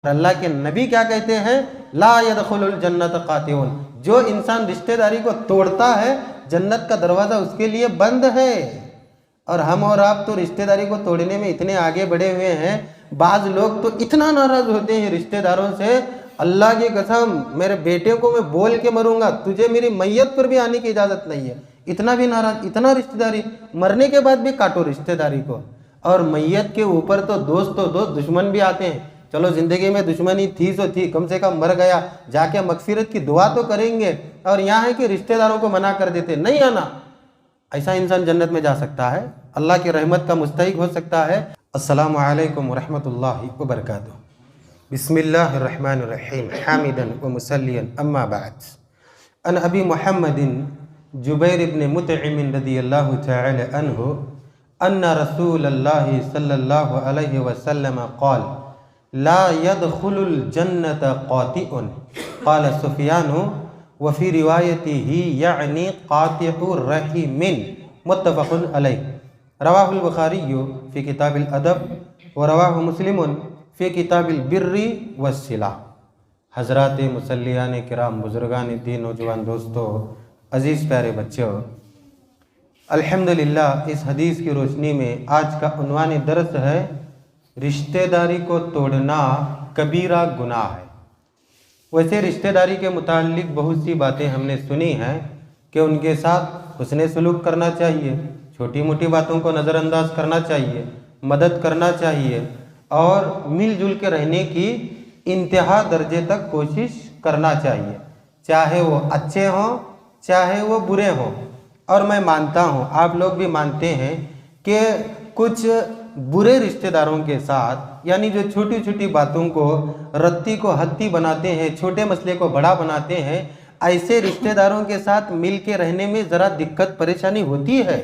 अल्लाह के नबी क्या कहते हैं, ला यदखुलुल जन्नत कातिउन, जो इंसान रिश्तेदारी को तोड़ता है जन्नत का दरवाज़ा उसके लिए बंद है। और हम और आप तो रिश्तेदारी को तोड़ने में इतने आगे बढ़े हुए हैं, बाज़ लोग तो इतना नाराज़ होते हैं रिश्तेदारों से, अल्लाह की कसम मेरे बेटे को मैं बोल के मरूंगा, तुझे मेरी मैयत पर भी आने की इजाज़त नहीं है। इतना भी नाराज़, इतना रिश्तेदारी, मरने के बाद भी काटो रिश्तेदारी को। और मैयत के ऊपर तो दोस्त दुश्मन भी आते हैं। चलो ज़िंदगी में दुश्मनी थी सो थी, कम से कम मर गया, जाके मगफिरत की दुआ तो करेंगे। और यहाँ है कि रिश्तेदारों को मना कर देते, नहीं आना। ऐसा इंसान जन्नत में जा सकता है, अल्लाह की रहमत का मुस्तहिक हो सकता है। अस्सलामु अलैकुम वरहमतुल्लाहि वबरकातुहू। बिस्मिल्लाहिर्रहमानिर्रहीम हामिदन व मुसल्लियन अम्मा बाद। अन अबी मुहम्मदिन जुबैर इब्न मुतइम रदियल्लाहु तआला अन्हु अन्ना रसूलल्लाहि सल्लल्लाहु अलैहि वसल्लम क़ाल ला यदखुलुल जन्नत क़ातिउन क़ाल सुफ़यानु व फ़ी रिवायतिही यानी क़ातिउर रहीमिन मुत्तफ़क़ुन अलैह। रवाहुल बुखारी फ़ी किताबिल अदब व रवाहु मुस्लिमुन फ़ी किताबिल बिर्रि वस्सिला। हज़रात मुसल्लियान किराम, बुज़ुर्गान दीन, नौजवान दोस्तों, अज़ीज़ प्यारे बच्चों, अल्हम्दुलिल्लाह इस हदीस की रोशनी में आज का उन्वान दर्स है रिश्तेदारी को तोड़ना कबीरा गुनाह है। वैसे रिश्तेदारी के मुताल्लिक बहुत सी बातें हमने सुनी हैं कि उनके साथ हुस्ने सलूक करना चाहिए, छोटी मोटी बातों को नज़रअंदाज करना चाहिए, मदद करना चाहिए और मिलजुल के रहने की इंतहा दर्जे तक कोशिश करना चाहिए, चाहे वो अच्छे हों चाहे वो बुरे हों। और मैं मानता हूँ, आप लोग भी मानते हैं कि कुछ बुरे रिश्तेदारों के साथ, यानी जो छोटी छोटी बातों को रत्ती को हत्ती बनाते हैं, छोटे मसले को बड़ा बनाते हैं, ऐसे रिश्तेदारों के साथ मिल के रहने में ज़रा दिक्कत परेशानी होती है,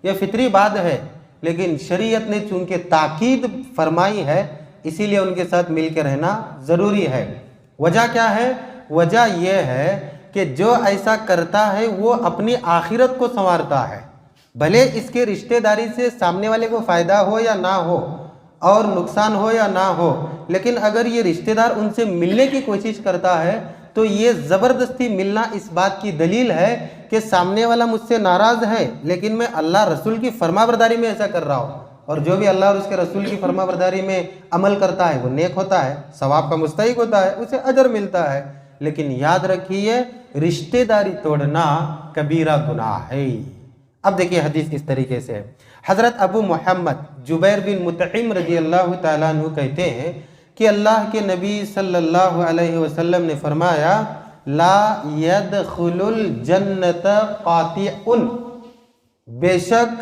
यह फितरी बात है। लेकिन शरीयत ने चूँकि ताकीद फरमाई है, इसीलिए उनके साथ मिल के रहना ज़रूरी है। वजह क्या है? वजह यह है कि जो ऐसा करता है वो अपनी आखिरत को संवारता है। भले इसके रिश्तेदारी से सामने वाले को फ़ायदा हो या ना हो और नुकसान हो या ना हो, लेकिन अगर ये रिश्तेदार उनसे मिलने की कोशिश करता है तो ये ज़बरदस्ती मिलना इस बात की दलील है कि सामने वाला मुझसे नाराज़ है, लेकिन मैं अल्लाह रसूल की फरमाबरदारी में ऐसा कर रहा हूँ। और जो भी अल्लाह और उसके रसूल की फरमाबरदारी में अमल करता है वो नेक होता है, सवाब का मुस्तहिक होता है, उसे अजर मिलता है। लेकिन याद रखिए, रिश्तेदारी तोड़ना कबीरा गुनाह है। अब देखिए हदीस इस तरीके से है। हज़रत अबू मोहम्मद जुबैर बिन मुतइम रज़ियल्लाहु ताला अन्हु कहते हैं कि अल्लाह के नबी सल्लल्लाहु अलैहि वसल्लम ने फरमाया, ला यदखुलुल जन्नत कातिउन, बेशक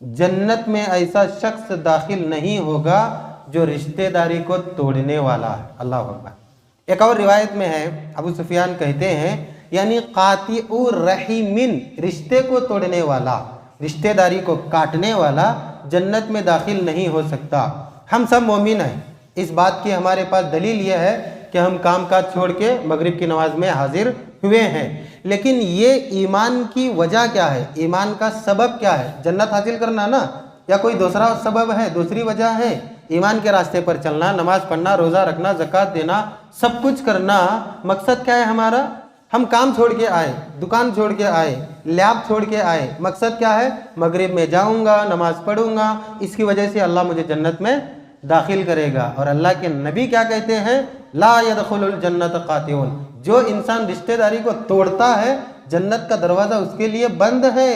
जन्नत में ऐसा शख्स दाखिल नहीं होगा जो रिश्तेदारी को तोड़ने वाला है। अल्लाह अकबर। एक और रिवायत में है, अबू सुफियान कहते हैं यानी कातिउर रहीमिन, रिश्ते को तोड़ने वाला, रिश्तेदारी को काटने वाला जन्नत में दाखिल नहीं हो सकता। हम सब मोमिन हैं, इस बात की हमारे पास दलील यह है कि हम काम काज छोड़ के मगरिब की नमाज में हाजिर हुए हैं। लेकिन ये ईमान की वजह क्या है, ईमान का सबब क्या है? जन्नत हासिल करना ना, या कोई दूसरा सबब है, दूसरी वजह है? ईमान के रास्ते पर चलना, नमाज पढ़ना, रोज़ा रखना, ज़कात देना, सब कुछ करना। मकसद क्या है हमारा? हम काम छोड़ के आए, दुकान छोड़ के आए, लैब छोड़ के आए, मकसद क्या है? मगरिब में जाऊंगा, नमाज पढ़ूंगा, इसकी वजह से अल्लाह मुझे जन्नत में दाखिल करेगा। और अल्लाह के नबी क्या कहते हैं? ला यदखुलुल जन्नत कातिउन, जो इंसान रिश्तेदारी को तोड़ता है जन्नत का दरवाज़ा उसके लिए बंद है।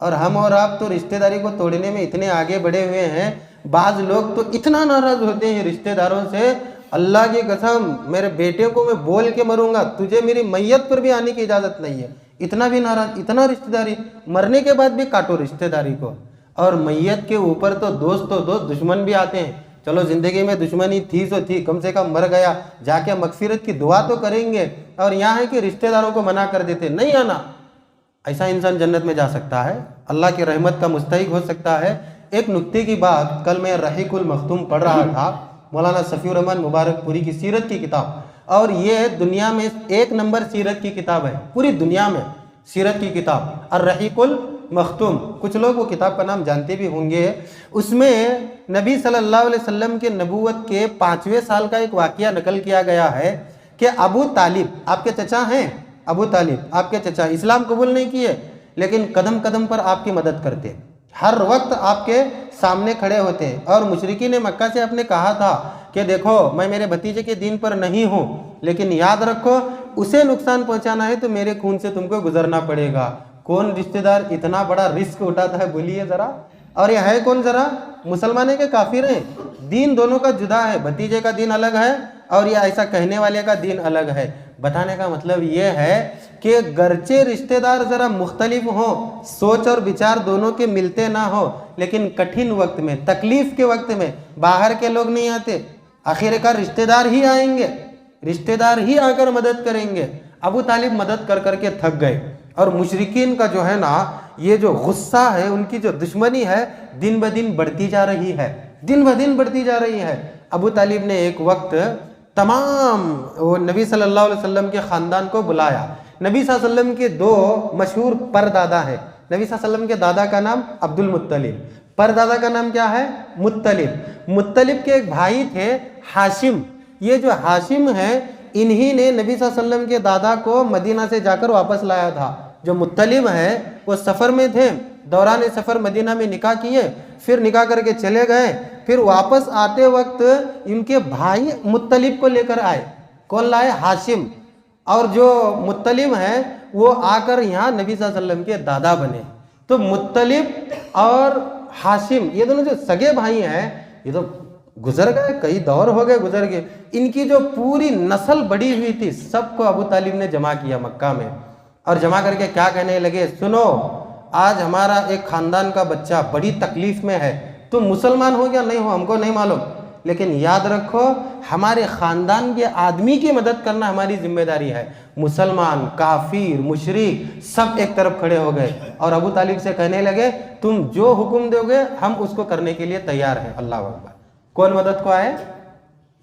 और हम और आप तो रिश्तेदारी को तोड़ने में इतने आगे बढ़े हुए हैं, बाज़ लोग तो इतना नाराज़ होते हैं रिश्तेदारों से, अल्लाह की कसम मेरे बेटे को मैं बोल के मरूंगा, तुझे मेरी मैयत पर भी आने की इजाज़त नहीं है। इतना भी नाराज़, इतना रिश्तेदारी, मरने के बाद भी काटो रिश्तेदारी को। और मैयत के ऊपर तो दोस्त दुश्मन भी आते हैं। चलो ज़िंदगी में दुश्मनी थी सो थी, कम से कम मर गया, जाके मगफिरत की दुआ तो करेंगे। और यहाँ है कि रिश्तेदारों को मना कर देते, नहीं आना। ऐसा इंसान जन्नत में जा सकता है, अल्लाह की रहमत का मुस्तहिक हो सकता है। एक नुक्ते की बात, कल मैं रहीकुल मखतूम पढ़ रहा था, मौलाना सफ़ीउर रहमान मुबारकपुरी की सीरत की किताब, और ये दुनिया में 1 नंबर सीरत की किताब है, पूरी दुनिया में सीरत की किताब, अर्रहीकुल मखतूम। कुछ लोग वो किताब का नाम जानते भी होंगे। उसमें नबी सल्लल्लाहु अलैहि वसल्लम के नबूवत के 5वें साल का एक वाकया नकल किया गया है कि अबू तालिब आपके चचा हैं, अबू तालिब आपके चचा इस्लाम कबूल नहीं किए, लेकिन कदम कदम पर आपकी मदद करते, हर वक्त आपके सामने खड़े होते। और मुशरिकी ने मक्का से आपने कहा था कि देखो मैं मेरे भतीजे के दीन पर नहीं हूँ, लेकिन याद रखो उसे नुकसान पहुंचाना है तो मेरे खून से तुमको गुजरना पड़ेगा। कौन रिश्तेदार इतना बड़ा रिस्क उठाता है बोलिए जरा। और ये है कौन जरा, मुसलमान है के काफिर हैं, दीन दोनों का जुदा है, भतीजे का दीन अलग है और ये ऐसा कहने वाले का दीन अलग है। बताने का मतलब ये है कि गर्चे रिश्तेदार जरा मुख्तलिफ हो, सोच और विचार दोनों के मिलते ना हो, लेकिन कठिन वक्त में, तकलीफ के वक्त में बाहर के लोग नहीं आते, आखिरकार रिश्तेदार ही आएंगे, रिश्तेदार ही आकर मदद करेंगे। अबू तालिब मदद कर करके थक गए और मुशरिकीन का जो है ना ये जो गुस्सा है, उनकी जो दुश्मनी है दिन ब दिन बढ़ती जा रही है, दिन ब दिन बढ़ती जा रही है। अबू तालिब ने एक वक्त तमाम वो नबी सल्लल्लाहु अलैहि वसल्लम के ख़ानदान को बुलाया। नबी सल्लल्लाहु अलैहि वसल्लम के दो मशहूर परदादा है, नबी सल्लल्लाहु अलैहि वसल्लम के दादा का नाम अब्दुल मुत्तलिब, परदादा का नाम क्या है मुत्तलिब। मुत्तलिब के एक भाई थे हाशिम। ये जो हाशिम है इन्हीं ने नबी सल्लल्लाहु अलैहि वसल्लम के दादा को मदीना से जाकर वापस लाया था। जो मुत्तलिब है वो सफ़र में थे, दौरान सफ़र मदीना में निकाह किए, फिर निकाह करके चले गए, फिर वापस आते वक्त इनके भाई मुत्तलिब को लेकर आए। कौन लाए? हाशिम। और जो मुत्तलिब हैं वो आकर यहाँ नबी सल्लल्लाहु अलैहि वसल्लम के दादा बने। तो मुत्तलिब और हाशिम ये दोनों जो सगे भाई हैं ये तो गुजर गए, कई दौर हो गए गुजर गए। इनकी जो पूरी नस्ल बड़ी हुई थी सबको अबू तालिब ने जमा किया मक्का में, और जमा करके क्या कहने लगे, सुनो आज हमारा एक ख़ानदान का बच्चा बड़ी तकलीफ़ में है, तुम मुसलमान हो या नहीं हो हमको नहीं मालूम, लेकिन याद रखो हमारे ख़ानदान के आदमी की मदद करना हमारी जिम्मेदारी है। मुसलमान, काफिर, मुशरिक सब एक तरफ खड़े हो गए और अबू तालिब से कहने लगे तुम जो हुक्म दोगे हम उसको करने के लिए तैयार हैं। अल्लाह अकबर। कौन मदद को आए?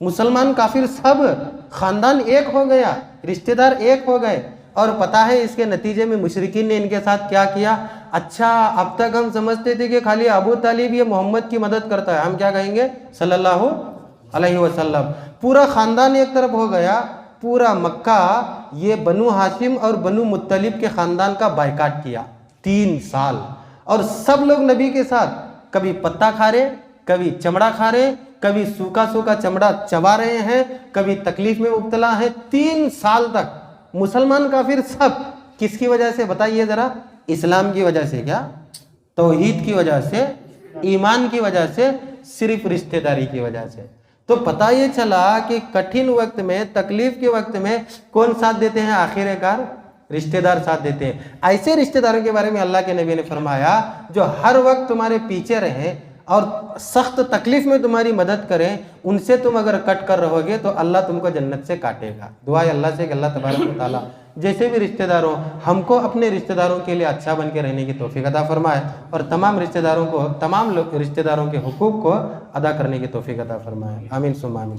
मुसलमान, काफिर, सब ख़ानदान एक हो गया, रिश्तेदार एक हो गए। और पता है इसके नतीजे में मुशरिकीन ने इनके साथ क्या किया? अच्छा अब तक हम समझते थे कि खाली अबू तालिब ये मोहम्मद की मदद करता है, हम क्या कहेंगे सल्लल्लाहु अलैहि वसल्लम। पूरा ख़ानदान एक तरफ हो गया, पूरा मक्का ये बनु हाशिम और बनु मुत्तलिब के ख़ानदान का बायकाट किया 3 साल। और सब लोग नबी के साथ कभी पत्ता खा रहे, कभी चमड़ा खा रहे, कभी सूखा सूखा चमड़ा चबा रहे हैं, कभी तकलीफ में मुब्तला है। 3 साल तक मुसलमान काफिर सब किसकी वजह से बताइए जरा? इस्लाम की वजह से क्या? तौहीद की वजह से, ईमान की वजह से, सिर्फ रिश्तेदारी की वजह से। तो पता ये चला कि कठिन वक्त में, तकलीफ के वक्त में कौन साथ देते हैं? आखिरकार रिश्तेदार साथ देते हैं। ऐसे रिश्तेदारों के बारे में अल्लाह के नबी ने फरमाया जो हर वक्त तुम्हारे पीछे रहें और सख्त तकलीफ में तुम्हारी मदद करें, उनसे तुम अगर कट कर रहोगे तो अल्लाह तुमको जन्नत से काटेगा। दुआ है अल्लाह से कि अल्लाह तबारक व तआला जैसे भी रिश्तेदार हो हमको अपने रिश्तेदारों के लिए अच्छा बन के रहने की तौफीक अता फरमाए और तमाम रिश्तेदारों को, तमाम रिश्तेदारों के हुकूक को अदा करने की तौफीक अता फरमाए। आमीन सुम्मा आमीन।